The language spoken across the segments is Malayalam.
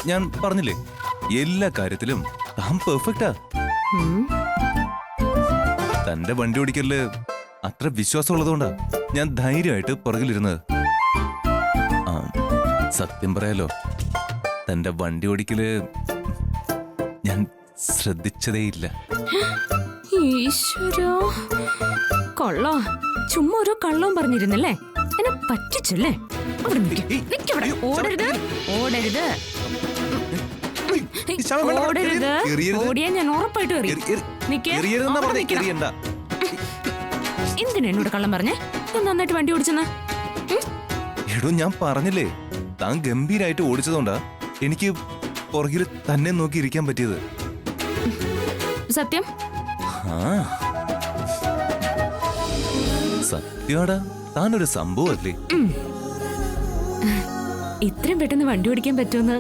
ഞാൻ പറഞ്ഞില്ലേ എല്ലാ കാര്യത്തിലും താൻ പെർഫെക്റ്റാ. തന്റെ വണ്ടി ഓടിക്കല് അത്ര വിശ്വാസമുള്ളതുകൊണ്ടാ ഞാൻ ധൈര്യമായിട്ട് പുറകിലിരുന്നത്. ആ സത്യം പറയാലോ, തന്റെ വണ്ടി ഓടിക്കല് ഞാൻ ശ്രദ്ധിച്ചതേയില്ല. ഈശ്വരാ, കൊള്ളോ. ചുമ്മാ ഓരോ കള്ളവും പറഞ്ഞിരുന്നല്ലേ, എന്നെ പറ്റിച്ചല്ലേ. ഓടരുത് ഓടരുത് ഓടരുത്. ഓടിയാ ഞാൻ ഉറപ്പായിട്ട് എന്തിനാ എന്നോട് കള്ളം പറഞ്ഞേ? ഞാൻ നന്നായിട്ട് വണ്ടി ഓടിച്ചെന്ന്. എടോ ഞാൻ പറഞ്ഞില്ലേ, താൻ ഗംഭീരായിട്ട് ഓടിച്ചതുകൊണ്ടാ എനിക്ക് പുറകിൽ തന്നെ നോക്കി ഇരിക്കാൻ പറ്റിയത്. സത്യം? സത്യമാടാ, താനൊരു സംഭവല്ലേ. ഇത്രയും പെട്ടെന്ന് വണ്ടി ഓടിക്കാൻ പറ്റുമെന്ന്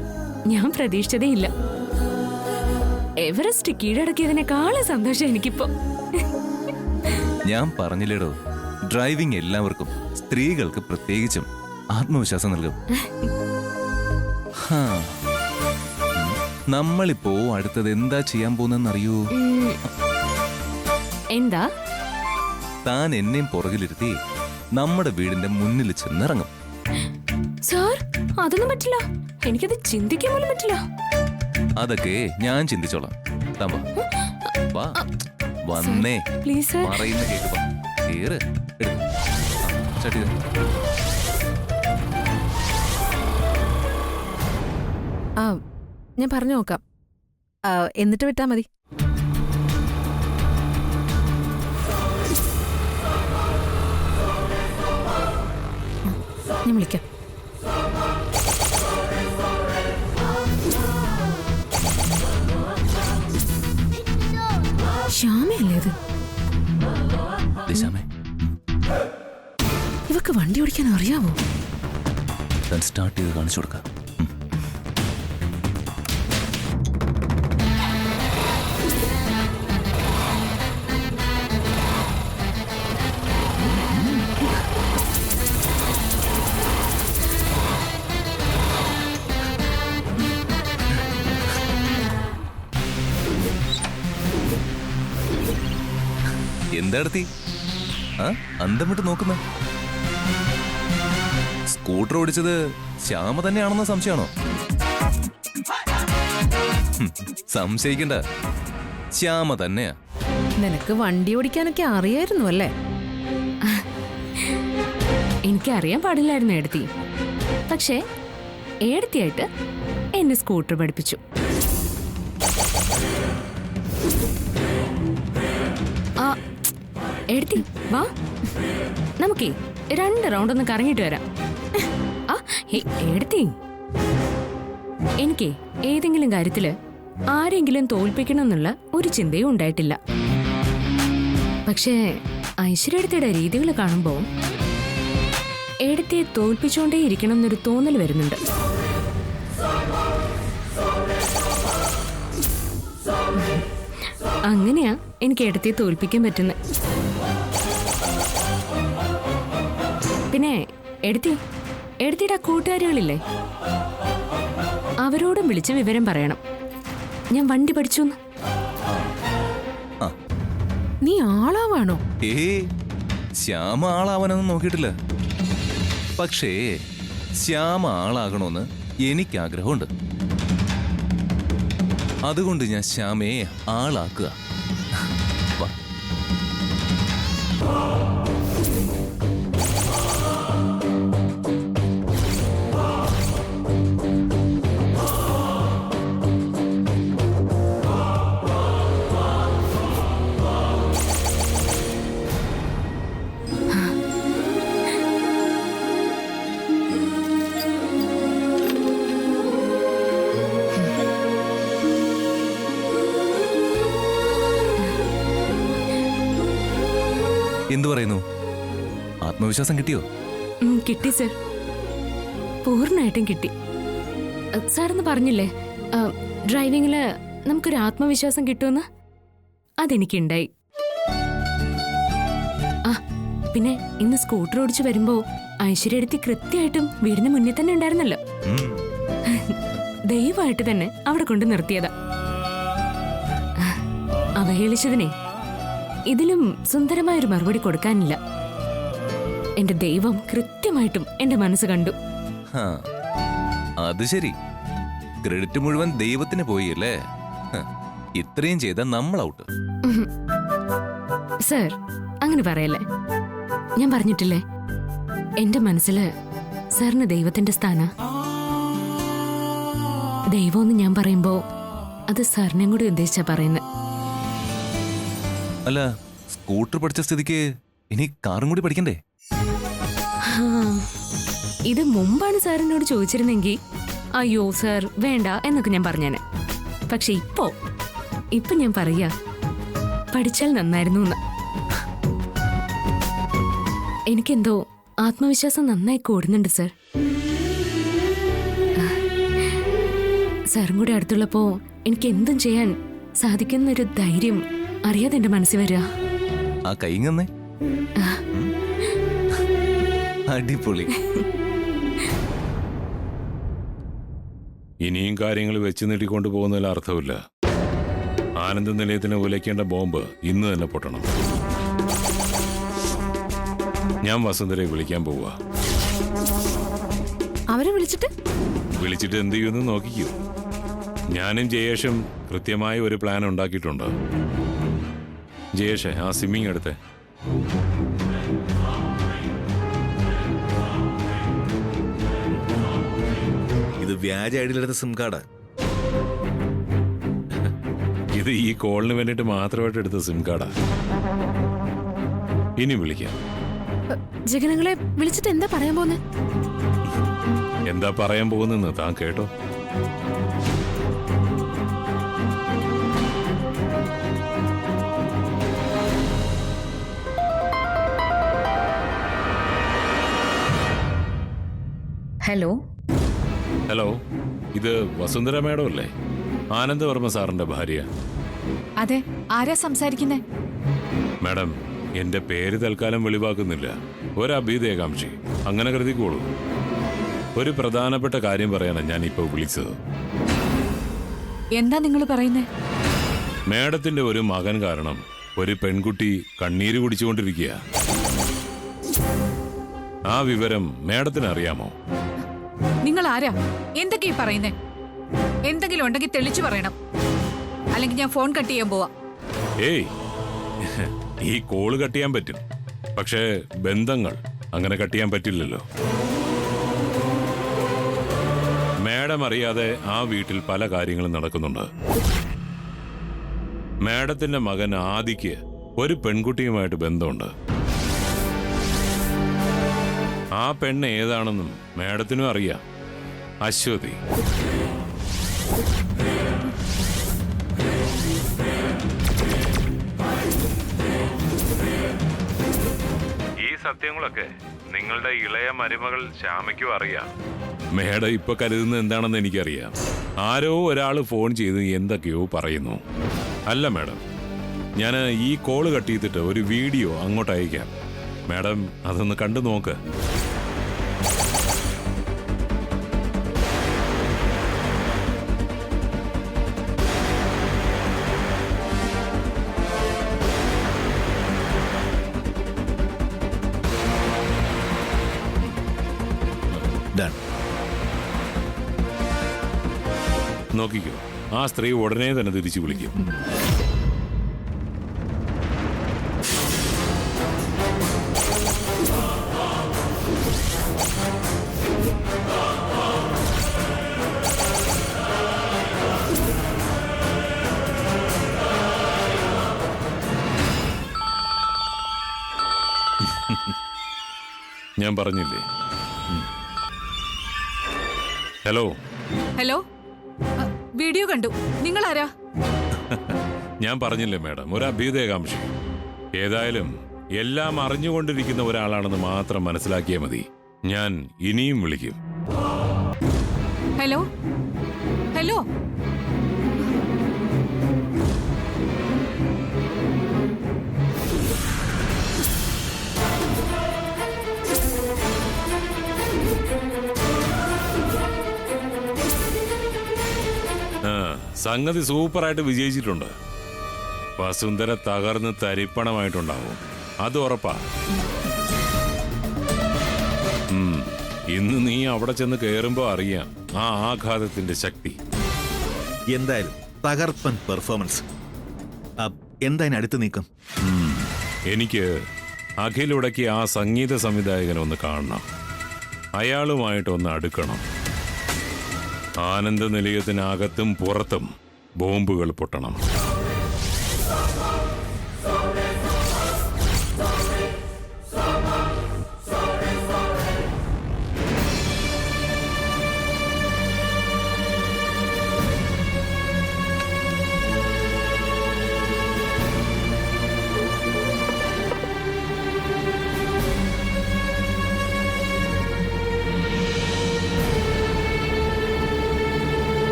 ഞാൻ പ്രതീക്ഷിച്ചതേ ഇല്ല. എവറസ്റ്റ് കീഴടക്കിയതിനേക്കാളും സന്തോഷം എനിക്കിപ്പോ. ഞാൻ പറഞ്ഞില്ലേടോ, ഡ്രൈവിംഗ് എല്ലാവർക്കും, സ്ത്രീകൾക്ക് പ്രത്യേകിച്ചും ആത്മവിശ്വാസം നൽകും. നമ്മളിപ്പോ അടുത്തത് എന്താ ചെയ്യാൻ പോകുന്നറിയൂ? എന്താ? താൻ എന്നെയും പുറകിലിരുത്തി നമ്മുടെ വീടിന്റെ മുന്നിൽ ചെന്നിറങ്ങും. സാർ, അതൊന്നും പറ്റില്ല. എനിക്കത് ചിന്തിക്കാൻ പോലും പറ്റില്ല. അതൊക്കെ ഞാൻ ചിന്തിച്ചോളാം. വന്നേ, പറയുന്ന കേക്ക്. കേറ്, ചട്ടി. ഞാൻ പറഞ്ഞു നോക്കാം, എന്നിട്ട് വിട്ടാ മതി. ഞാൻ വിളിക്കാം. ശ്യാമയല്ലേ ഇത്? ഇവക്ക് വണ്ടി ഓടിക്കാൻ അറിയാവോ? സ്റ്റാർട്ട് ചെയ്ത് കാണിച്ചു കൊടുക്കാം. എന്താടത്തി അന്തം വിട്ട് നോക്കുന്ന? സ്കൂട്ടർ ഓടിച്ചത് ശ്യാമ തന്നെയാണെന്ന സംശയമാണോ? സംശയിക്കണ്ട, ശ്യാമ തന്നെയാ. നിനക്ക് വണ്ടി ഓടിക്കാനൊക്കെ അറിയായിരുന്നു അല്ലേ? എനിക്കറിയാൻ പാടില്ലായിരുന്നു ഏടത്തി. പക്ഷേ ഏടത്തിയായിട്ട് എന്നെ സ്കൂട്ടർ പഠിപ്പിച്ചു. എടുത്തി വാ, നമുക്കേ 2 റൗണ്ട് ഒന്ന് കറങ്ങിട്ട് വരാം. എടുത്തി, എനിക്ക് ഏതെങ്കിലും കാര്യത്തില് ആരെങ്കിലും തോൽപ്പിക്കണം എന്നുള്ള ഒരു ചിന്തയും ഉണ്ടായിട്ടില്ല. പക്ഷേ ഐശ്വര്യയുടെ രീതികൾ കാണുമ്പോ എടുത്തിയെ തോൽപ്പിച്ചുകൊണ്ടേ ഇരിക്കണം എന്നൊരു തോന്നൽ വരുന്നുണ്ട്. അങ്ങനെയാ എനിക്ക് എടുത്തിയെ തോൽപ്പിക്കാൻ പറ്റുന്നത്. പിന്നെ എടുത്തിയുടെ കൂട്ടുകാരികളില്ലേ, അവരോടും വിളിച്ച് വിവരം പറയണം ഞാൻ വണ്ടി പഠിച്ചു. നീ ആളാവാണോ? ശ്യാമ ആളാവാനൊന്നും നോക്കിയിട്ടില്ല. പക്ഷേ ശ്യാമ ആളാകണമെന്ന് എനിക്ക് ആഗ്രഹമുണ്ട്. അതുകൊണ്ട് ഞാൻ ശ്യാമയെ ആളാക്കുക. എന്തു പറയുന്നു? ആത്മവിശ്വാസം കിട്ടിയോ? കിട്ടി സർ, പൂർണ്ണമായിട്ടും കിട്ടി. സാറെന്ന് പറഞ്ഞില്ലേ ഡ്രൈവിംഗില് നമുക്കൊരു ആത്മവിശ്വാസം കിട്ടുമെന്ന്, അതെനിക്കുണ്ടായി. പിന്നെ ഇന്ന് സ്കൂട്ടർ ഓടിച്ചു വരുമ്പോ ഐശ്വര്യ എടുത്തി കൃത്യമായിട്ടും വീടിന് മുന്നിൽ തന്നെ ഉണ്ടായിരുന്നല്ലോ. ദൈവമായിട്ട് തന്നെ അവിടെ കൊണ്ട് നിർത്തിയതാ. അവഹേളിച്ചതിനെ ഇതിലും സുന്ദരമായൊരു മറുപടി കൊടുക്കാനില്ല. എന്റെ ദൈവം കൃത്യമായിട്ടും എന്റെ മനസ്സ് കണ്ടു. ഹാ, അത് ശരി. ക്രെഡിറ്റ് മുഴുവൻ ദൈവത്തിന് പോയി അല്ലേ? ഹ, ഇത്രയും ചെയ്ത നമ്മൾ ഔട്ട്. സർ, അങ്ങനെ പറയല്ലേ. ഞാൻ പറഞ്ഞിട്ടില്ലേ, എന്റെ മനസ്സില് സാറിന് ദൈവത്തിന്റെ സ്ഥാന. ദൈവമെന്ന് ഞാൻ പറയുമ്പോ അത് സാറിനെയും കൂടി ഉദ്ദേശിച്ചാ പറയുന്നത്. അല്ല, സ്കൂട്ടർ പഠിച്ച സ്ഥിതിക്ക് ഇനി കാറും കൂടി പഠിക്കണ്ടേ? ഇത് മുമ്പാണ് സാറിനോട് ചോദിച്ചിരുന്നെങ്കിൽ അയ്യോ സാർ വേണ്ട എന്നൊക്കെ ഞാൻ പറഞ്ഞേനെ. പക്ഷെ ഇപ്പൊ ഞാൻ പറയാ, പഠിച്ചാൽ നന്നായിരുന്നു എന്ന്. എനിക്കെന്തോ ആത്മവിശ്വാസം നന്നായി കൂടുന്നുണ്ട് സർ. സാറും കൂടെ അടുത്തുള്ളപ്പോ എനിക്ക് എന്തും ചെയ്യാൻ സാധിക്കുന്നൊരു ധൈര്യം അറിയാതെ എന്റെ മനസ്സിൽ വരിക. ആ കൈങ്ങന്നേ, അടിപൊളി. ഇനിയും കാര്യങ്ങൾ വെച്ച് നീട്ടിക്കൊണ്ടു പോകുന്നതിൽ അർത്ഥമില്ല. ആനന്ദ നിലയത്തിന് ഉലയ്ക്കേണ്ട ബോംബ് ഇന്ന് തന്നെ പൊട്ടണം. ഞാൻ വസുന്ധരയെ വിളിക്കാൻ പോവുക. അവരെ വിളിച്ചിട്ട് എന്ത് ചെയ്യുമെന്ന് നോക്കിക്കൂ. ഞാനും ജയേഷും കൃത്യമായ ഒരു പ്ലാൻ ഉണ്ടാക്കിയിട്ടുണ്ട്. ജയേഷേ, ആ സ്വിമ്മിങ് എടുത്തേ. ഇത് വ്യാജ ഐഡിയിലെടുത്ത സിം കാർഡ്. ഇത് ഈ കോളിന് വേണ്ടിയിട്ട് മാത്രമായിട്ട് എടുത്ത സിം കാർഡാ. ഇനി വിളിക്കാം. ജഗനങ്ങളെ വിളിച്ചിട്ട് എന്താ പറയാൻ പോകുന്നത്? എന്താ പറയാൻ പോകുന്നെന്ന് താൻ കേട്ടോ. ഹലോ ഹലോ, ഇത് വസുന്ധര മാഡം അല്ലേ? ആനന്ദവർമ്മ സാറിന്റെ ഭാര്യ. അതെ, ആരാ സംസാരിക്കുന്നേ? മാഡം, എന്റെ പേര് തൽക്കാലം വെളിവാക്കുന്നില്ല. ഒരു അഭ്യുദയകാംക്ഷി, അങ്ങനെ കരുതിക്കോളൂ. ഒരു പ്രധാനപ്പെട്ട കാര്യം പറയാനാണ് ഞാൻ ഇപ്പോൾ വിളിച്ചത്. എന്താ നിങ്ങൾ പറയുന്നേ? മാഡത്തിന്റെ ഒരു മകൻ കാരണം ഒരു പെൺകുട്ടി കണ്ണീര് കുടിച്ചുകൊണ്ടിരിക്കുക. ആ വിവരം മാഡത്തിന് അറിയാമോ? നിങ്ങൾ ആരാ? എന്തൊക്കെയാ പറയുന്നേ? എന്തെങ്കിലും ഉണ്ടെങ്കിൽ തെളിച്ചു പറയണം, അല്ലെങ്കിൽ ഞാൻ ഫോൺ കട്ട് ചെയ്യാൻ പോവാ. ഏയ്, ഈ കോള് കട്ട് ചെയ്യാൻ പറ്റും, പക്ഷേ ബന്ധങ്ങൾ അങ്ങനെ കട്ട് ചെയ്യാൻ പറ്റില്ലല്ലോ. മാഡം അറിയാതെ ആ വീട്ടിൽ പല കാര്യങ്ങളും നടക്കുന്നുണ്ട്. മാഡത്തിന്റെ മകൻ ആദിക്ക് ഒരു പെൺകുട്ടിയുമായിട്ട് ബന്ധമുണ്ട്. ആ പെണ്ണ് ഏതാണെന്നും മാഡത്തിനും അറിയാം. അശ്വതി. ഈ സത്യങ്ങളൊക്കെ നിങ്ങളുടെ ഇളയ മരുമകൾ ശ്യാമയ്ക്കും അറിയാം. മേഡം ഇപ്പൊ കരുതുന്നത് എന്താണെന്ന് എനിക്കറിയാം. ആരോ ഒരാൾ ഫോൺ ചെയ്ത് എന്തൊക്കെയോ പറയുന്നു. അല്ല മാഡം, ഞാൻ ഈ കോള് കട്ട് ചെയ്തിട്ട് ഒരു വീഡിയോ അങ്ങോട്ട് അയക്കാം. മാഡം അതൊന്ന് കണ്ടു നോക്ക്. നോക്കിക്കോ, ആ സ്ത്രീ ഉടനെ തന്നെ തിരിച്ചു വിളിക്കും. ഞാൻ പറഞ്ഞില്ലേ? ഹലോ ഹലോ, വീഡിയോ കണ്ടു. നിങ്ങൾ ആരാ? ഞാൻ പറഞ്ഞില്ലേ മാഡം, ഒരു അഭ്യുദയകാംക്ഷി. ഏതായാലും എല്ലാം അറിഞ്ഞുകൊണ്ടിരിക്കുന്ന ഒരാളാണെന്ന് മാത്രം മനസ്സിലാക്കിയാൽ മതി. ഞാൻ ഇനിയും വിളിക്കും. ഹലോ ഹലോ, സംഗതി സൂപ്പറായിട്ട് വിജയിച്ചിട്ടുണ്ട്. വസുന്ധര തകർന്ന് തരിപ്പണമായിട്ടുണ്ടാവും, അത് ഉറപ്പാ. ഇന്ന് നീ അവിടെ ചെന്ന് കയറുമ്പോ അറിയാം ആ ആഘാതത്തിന്റെ ശക്തി. എന്തായാലും തകർപ്പൻ പെർഫോമൻസ്. എന്തായാലും അടുത്ത് നീക്കം. എനിക്ക് അഖിലുടക്കി ആ സംഗീത സംവിധായകനെ ഒന്ന് കാണണം, അയാളുമായിട്ടൊന്ന് അടുക്കണം. ആനന്ദ നിലയത്തിനകത്തും പുറത്തും ബോംബുകൾ പൊട്ടണം.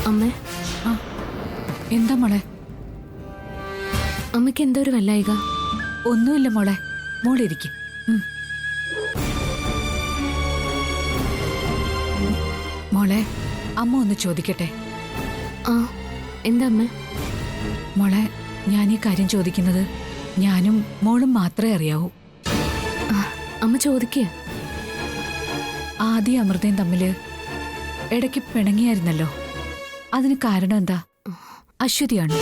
അമ്മേ, എന്താ മോളെ? അമ്മയ്ക്ക് എന്തോ ഒരു വല്ലായിക? ഒന്നുമില്ല മോളെ, മോളിരിക്കും. മോളെ, അമ്മ ഒന്ന് ചോദിക്കട്ടെ? ആ, എന്താ അമ്മേ? മോളെ, ഞാൻ ഈ കാര്യം ചോദിക്കുന്നത് ഞാനും മോളും മാത്രമേ അറിയാവൂ. അമ്മ ചോദിക്കുക. ആദ്യം അമൃതയും തമ്മില് ഇടയ്ക്ക് പിണങ്ങിയായിരുന്നല്ലോ, അതിന് കാരണം എന്താ? അശ്വതിയാണ്.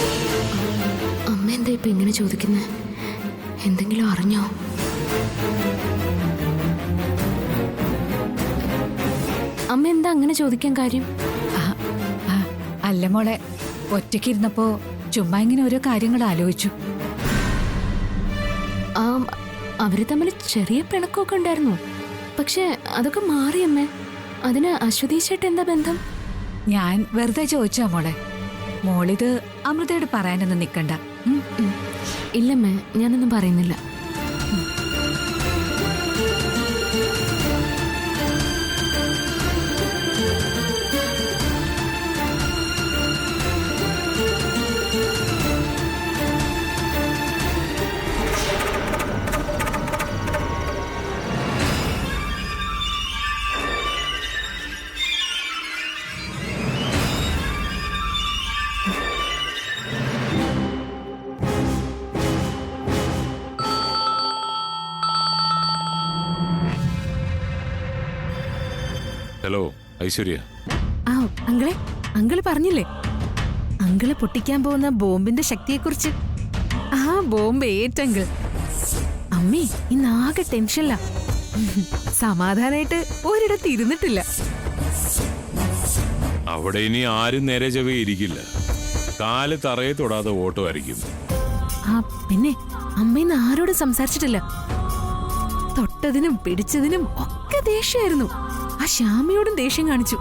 അമ്മ എന്താ ഇപ്പൊ ഇങ്ങനെ ചോദിക്കുന്നത്? എന്തെങ്കിലും അറിഞ്ഞോ? അമ്മ എന്താ അങ്ങനെ ചോദിക്കാൻ കാര്യം? അല്ല മോളെ, ഒറ്റയ്ക്കിരുന്നപ്പോ ചുമ്മാ ഇങ്ങനെ ഓരോ കാര്യങ്ങൾ ആലോചിച്ചു. അവര് തമ്മിൽ ചെറിയ പിണക്കമൊക്കെ ഉണ്ടായിരുന്നു, പക്ഷെ അതൊക്കെ മാറിയമ്മേ. അതിന് അശ്വതീശായിട്ട് എന്താ ബന്ധം? ഞാൻ വെറുതെ ചോദിച്ചാ മോളെ. മോളിത് അമൃതയോട് പറയാനൊന്നും നിക്കണ്ട. ഇല്ലമ്മേ, ഞാനൊന്നും പറയുന്നില്ല. ഹലോ ഐശ്വര്യ. ആ അങ്കിളെ, അങ്കിള് പറഞ്ഞില്ലേ അങ്കിള് പൊട്ടിക്കാൻ പോകുന്ന ബോംബിന്റെ ശക്തിയെക്കുറിച്ച്? ആ ബോംബ് ഏറ്റങ്കിൾ. അമ്മേ, ഇന്നാകെ ടെൻഷനില്ല. സമാധാനായിട്ട് ഒരിടത്ത് ഇരുന്നിട്ടില്ല. അവിടെ ഇനി ആരും നേരെ ചൊവ്വേ ഇരിക്കില്ല, കാല് തറയെ തൊടാതെ ഓട്ടമായിരിക്കും. ആ പിന്നെ അമ്മയിന്ന് ആരോടും സംസാരിച്ചിട്ടില്ല. തൊട്ടതിനും പിടിച്ചതിനും ഒക്കെ ദേഷ്യമായിരുന്നു. ആ ശ്യാമയോടും ദേഷ്യം കാണിച്ചു.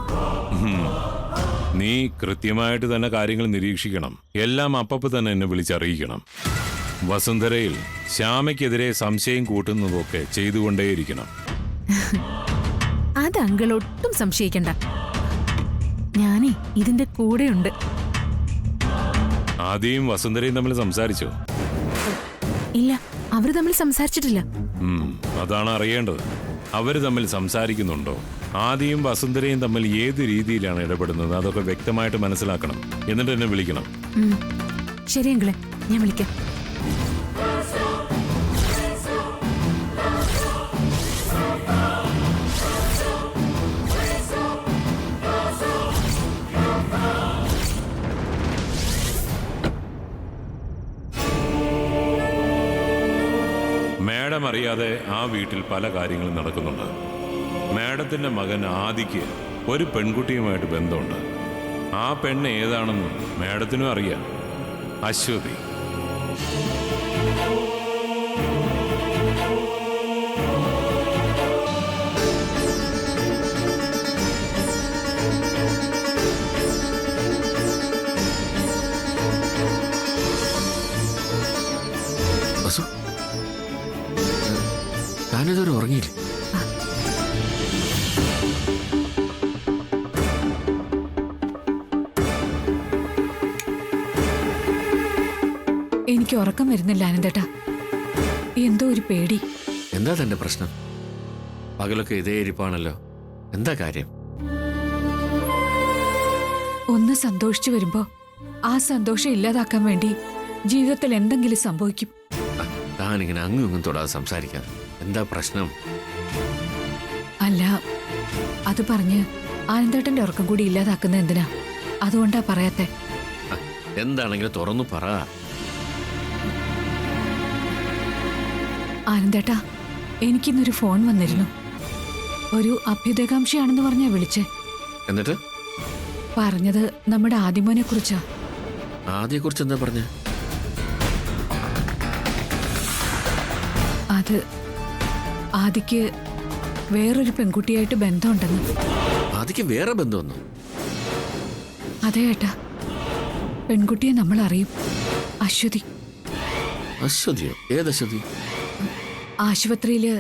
നീ കൃത്യമായിട്ട് തന്നെ കാര്യങ്ങൾ നിരീക്ഷിക്കണം, എല്ലാം അപ്പപ്പ് തന്നെ എന്നെ വിളിച്ചറിയിക്കണം. വസുന്ധരയിൽ ശ്യാമയ്ക്കെതിരെ സംശയം കൂട്ടുന്നതൊക്കെ ചെയ്തുകൊണ്ടേയിരിക്കണം. അത് അങ്കിൾ ഒട്ടും സംശയിക്കണ്ട. ഞാനേ ഇതിന്റെ കൂടെയുണ്ട്. ആദ്യം വസുന്ധരയും തമ്മിൽ സംസാരിച്ചോ? ഇല്ല, അവര് തമ്മിൽ സംസാരിച്ചിട്ടില്ല. അതാണ് അറിയേണ്ടത്. അവര് തമ്മിൽ സംസാരിക്കുന്നുണ്ടോ? ആദ്യം വസുന്ധരയും തമ്മിൽ ഏത് രീതിയിലാണ് ഇടപെടുന്നത് അതൊക്കെ വ്യക്തമായിട്ട് മനസ്സിലാക്കണം. എന്നിട്ട് എന്നെ വിളിക്കണം. ശരി അങ്കിളെ, ഞാൻ വിളിക്കാം. മാഡം അറിയാതെ ആ വീട്ടിൽ പല കാര്യങ്ങളും നടക്കുന്നുണ്ട്. മാഡത്തിന്റെ മകൻ ആദിക്ക് ഒരു പെൺകുട്ടിയുമായിട്ട് ബന്ധമുണ്ട്. ആ പെണ്ണ് ഏതാണെന്ന് മാഡത്തിനും അറിയാം, അശ്വതി. താനിതൊരു ഉറങ്ങിയില്ലേ? എനിക്ക് ഉറക്കം വരുന്നില്ല ആനന്ദേട്ടാ. എന്തോ ഒരു പേടി. എന്താ തന്റെ പ്രശ്നം? പകലൊക്കെ ഇതേ ഇരിപ്പാണല്ലോ. എന്താ കാര്യം? ഒന്ന് സന്തോഷിച്ചു വരുമ്പോ ആ സന്തോഷം ഇല്ലാതാക്കാൻ വേണ്ടി ജീവിതത്തിൽ എന്തെങ്കിലും സംഭവിക്കും. താനിങ്ങനെ അങ്ങും ഇങ്ങും തൊടാതെ സംസാരിക്കാതെ. എന്താ പ്രശ്നം? അല്ല, അത് പറഞ്ഞ് ആനന്ദേട്ടന്റെ ഉറക്കം കൂടി ഇല്ലാതാക്കുന്ന എന്തിനാ? അതുകൊണ്ടാ പറയാത്തെ. എന്താണെങ്കിലും തുറന്നു പറ. ആനന്ദേട്ടാ, എനിക്കിന്നൊരു ഫോൺ വന്നിരുന്നു. ഒരു അഭ്യുദയകാംക്ഷിയാണെന്ന് പറഞ്ഞാ വിളിച്ചേ. എന്നിട്ട് പറഞ്ഞത് നമ്മുടെ ആദിമോനെ കുറിച്ചാ. ആദ്യയെ കുറിച്ച് എന്താ പറഞ്ഞ? അത് ആദിക്ക് വേറൊരു പെൺകുട്ടിയായിട്ട് ബന്ധമുണ്ടെന്ന്. ആദ്യക്ക് വേറെ ബന്ധമൊന്നു? അതെ ഏട്ടാ, പെൺകുട്ടിയെ നമ്മൾ അറിയും. അശ്വതി. അശ്വതിയോ? ഏത് അശ്വതി? ആശുപത്രിയില്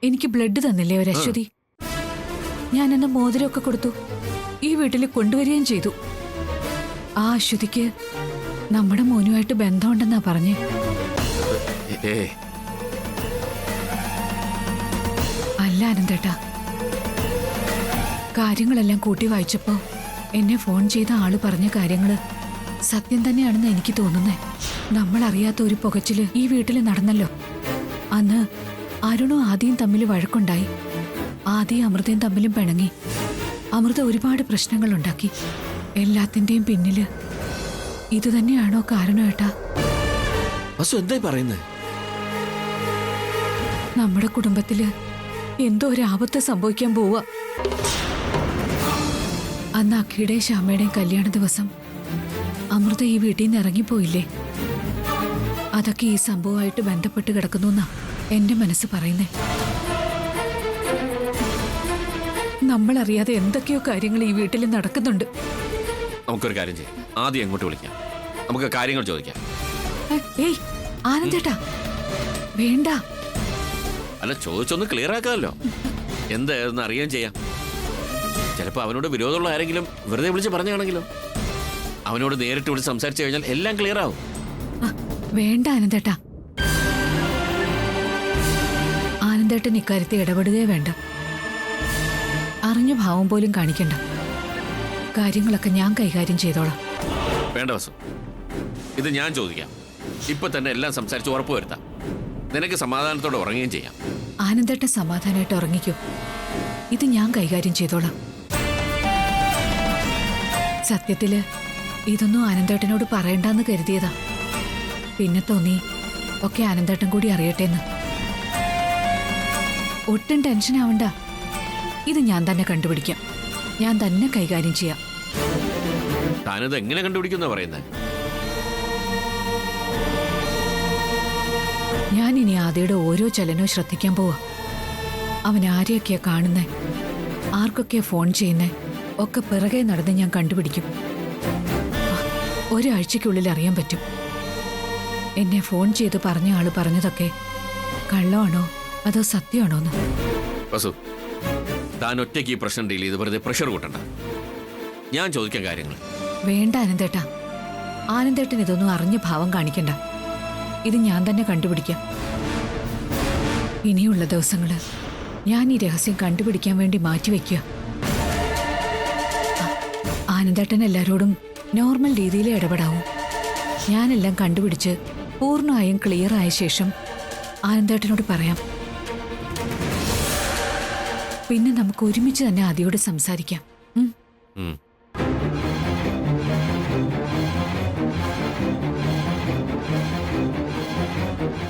എനിക്ക് ബ്ലഡ് തന്നില്ലേ ഒരു അശ്വതി? ഞാനെന്ന് മോതിരമൊക്കെ കൊടുത്തു. ഈ വീട്ടിൽ കൊണ്ടുവരികയും ചെയ്തു. ആ അശ്വതിക്ക് നമ്മുടെ മോനുമായിട്ട് ബന്ധമുണ്ടെന്നാ പറഞ്ഞേ. ഏ അല്ല ആനന്ദേട്ടാ, കാര്യങ്ങളെല്ലാം കൂട്ടി വായിച്ചപ്പോ എന്നെ ഫോൺ ചെയ്ത ആള് പറഞ്ഞ കാര്യങ്ങള് സത്യം തന്നെയാണെന്ന് എനിക്ക് തോന്നുന്നേ. നമ്മൾ അറിയാത്ത ഒരു പുകച്ചില് ഈ വീട്ടിൽ നടന്നല്ലോ. അന്ന് അരുണും ആദിയും തമ്മിൽ വഴക്കുണ്ടായി. ആദിയും അമൃതയും തമ്മിലും പിണങ്ങി. അമൃത ഒരുപാട് പ്രശ്നങ്ങൾ ഉണ്ടാക്കി. എല്ലാത്തിന്റെയും പിന്നില് ഇതുതന്നെയാണോ കാരണം ഏട്ടാ? വസു എന്തായി പറയുന്നേ? നമ്മുടെ കുടുംബത്തില് എന്തോ ഒരു ആപത്ത് സംഭവിക്കാൻ പോവാ. അന്ന് അഖിയുടെയും ശ്യാമയുടെയും കല്യാണ ദിവസം അമൃത ഈ വീട്ടിൽ നിന്ന് ഇറങ്ങിപ്പോയില്ലേ? അതൊക്കെ ഈ സംഭവമായിട്ട് ബന്ധപ്പെട്ട് കിടക്കുന്നു എന്നാ എന്റെ മനസ്സ് പറയുന്നേ. നമ്മളറിയാതെ എന്തൊക്കെയോ കാര്യങ്ങൾ ഈ വീട്ടിൽ നടക്കുന്നുണ്ട്. നമുക്കൊരു കാര്യം ചെയ്യാം. ആദ്യം എങ്ങോട്ട് വിളിക്കാം, നമുക്ക് കാര്യങ്ങൾ ചോദിക്കാം. ഏയ് ആനന്ദേട്ടാ, വേണ്ട. അല്ല, ചോദിച്ചൊന്ന് ക്ലിയർ ആക്കാമല്ലോ. എന്തായിരുന്നു അറിയാൻ ചെയ്യാം. ചിലപ്പോൾ അവനോട് വിരോധമുള്ള ആരെങ്കിലും വെറുതെ വിളിച്ച് പറഞ്ഞാണെങ്കിലോ? അവനോട് നേരിട്ട് വിളിച്ച് സംസാരിച്ചു കഴിഞ്ഞാൽ എല്ലാം ക്ലിയർ ആവും. വേണ്ട ആനന്ദേട്ടാ. ആനന്ദേട്ടൻ ഇക്കാര്യത്തിൽ ഇടപെടുകയേ വേണ്ട. അറിഞ്ഞ ഭാവം പോലും കാണിക്കണ്ട. കാര്യങ്ങളൊക്കെ ഞാൻ കൈകാര്യം ചെയ്തോളാം. വേണ്ട വസു, ഇത് ഞാൻ ചോദിക്കാം. ഇപ്പൊ തന്നെ എല്ലാം സംസാരിച്ച് ഉറപ്പ് വരുത്താം. നിനക്ക് സമാധാനത്തോടെ ഉറങ്ങുകയും ചെയ്യാം. ആനന്ദേട്ടൻ സമാധാനമായിട്ട് ഉറങ്ങിക്കോ. ഇത് ഞാൻ കൈകാര്യം ചെയ്തോളാം. സത്യത്തില് ഇതൊന്നും ആനന്ദേട്ടനോട് പറയണ്ടെന്ന് കരുതിയതാ. പിന്നെ തോന്നി ഒക്കെ ആനന്ദേട്ടൻ കൂടി അറിയട്ടേന്ന്. ഒട്ടും ടെൻഷൻ ആവണ്ട. ഇത് ഞാൻ തന്നെ കണ്ടുപിടിക്കാം. ഞാൻ തന്നെ കൈകാര്യം ചെയ്യാം. താനിത് എങ്ങനെ കണ്ടുപിടിക്കുന്ന പറയുന്നത്? ഞാൻ ഇനി ആദ്യയുടെ ഓരോ ചലനവും ശ്രദ്ധിക്കാൻ പോവാ. അവൻ ആരെയൊക്കെയാ കാണുന്നേ, ആർക്കൊക്കെയാ ഫോൺ ചെയ്യുന്നേ, ഒക്കെ പിറകെ നടന്ന് ഞാൻ കണ്ടുപിടിക്കും. ഒരാഴ്ചയ്ക്കുള്ളിൽ അറിയാൻ പറ്റും എന്നെ ഫോൺ ചെയ്ത് പറഞ്ഞ ആള് പറഞ്ഞതൊക്കെ കള്ളമാണോ അതോ സത്യമാണോന്ന്. വസു, താൻ ഒറ്റയ്ക്ക് ഈ പ്രശ്നം ഡീൽ ചെയ്ത് വെറുതെ പ്രഷർ കൂട്ടണ്ട. ഞാൻ ചോദിക്കാൻ കാര്യങ്ങൾ. വേണ്ട ആനന്ദേട്ടാ. ആനന്ദേട്ടൻ ഇതൊന്നും അറിഞ്ഞ ഭാവം കാണിക്കണ്ട. ഇത് ഞാൻ തന്നെ കണ്ടുപിടിക്കാം. ഇനിയുള്ള ദിവസങ്ങള് ഞാൻ ഈ രഹസ്യം കണ്ടുപിടിക്കാൻ വേണ്ടി മാറ്റിവെക്കുക. ആനന്ദേട്ടൻ എല്ലാരോടും നോർമൽ രീതിയിൽ ഇടപെടാവും. ഞാനെല്ലാം കണ്ടുപിടിച്ച് പൂർണ്ണമായും ക്ലിയർ ആയ ശേഷം ആനന്ദേട്ടനോട് പറയാം. പിന്നെ നമുക്ക് ഒരുമിച്ച് തന്നെ ആദിയോട് സംസാരിക്കാം.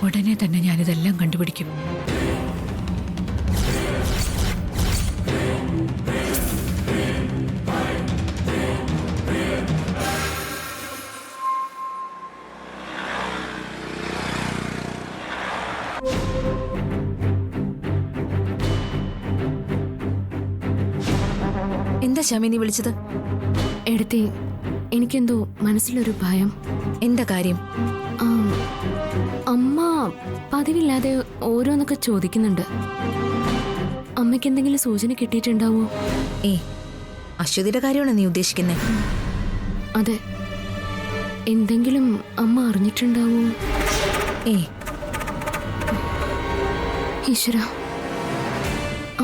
ഉടനെ തന്നെ ഞാനിതെല്ലാം കണ്ടുപിടിക്കും. എന്താ ശമി നീ വിളിച്ചത്? എടുത്തി, എനിക്കെന്തോ മനസ്സിലൊരു ഭയം. എന്താ കാര്യം? അമ്മ പതിവില്ലാതെ ഓരോന്നൊക്കെ ചോദിക്കുന്നുണ്ട്. അമ്മയ്ക്ക് എന്തെങ്കിലും സൂചന കിട്ടിയിട്ടുണ്ടാവോ? അശ്വതിയുടെ കാര്യമാണോ നീ ഉദ്ദേശിക്കുന്നത്? അതെ, എന്തെങ്കിലും അമ്മ അറിഞ്ഞിട്ടുണ്ടാവോ? ഏയ് ഈശ്വര,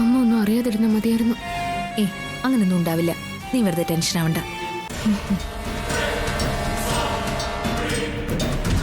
അമ്മ ഒന്നും അറിയാതിരുന്ന മതിയായിരുന്നു. അങ്ങനൊന്നും ഉണ്ടാവില്ല. നീ വെറുതെ ടെൻഷൻ ആവണ്ട.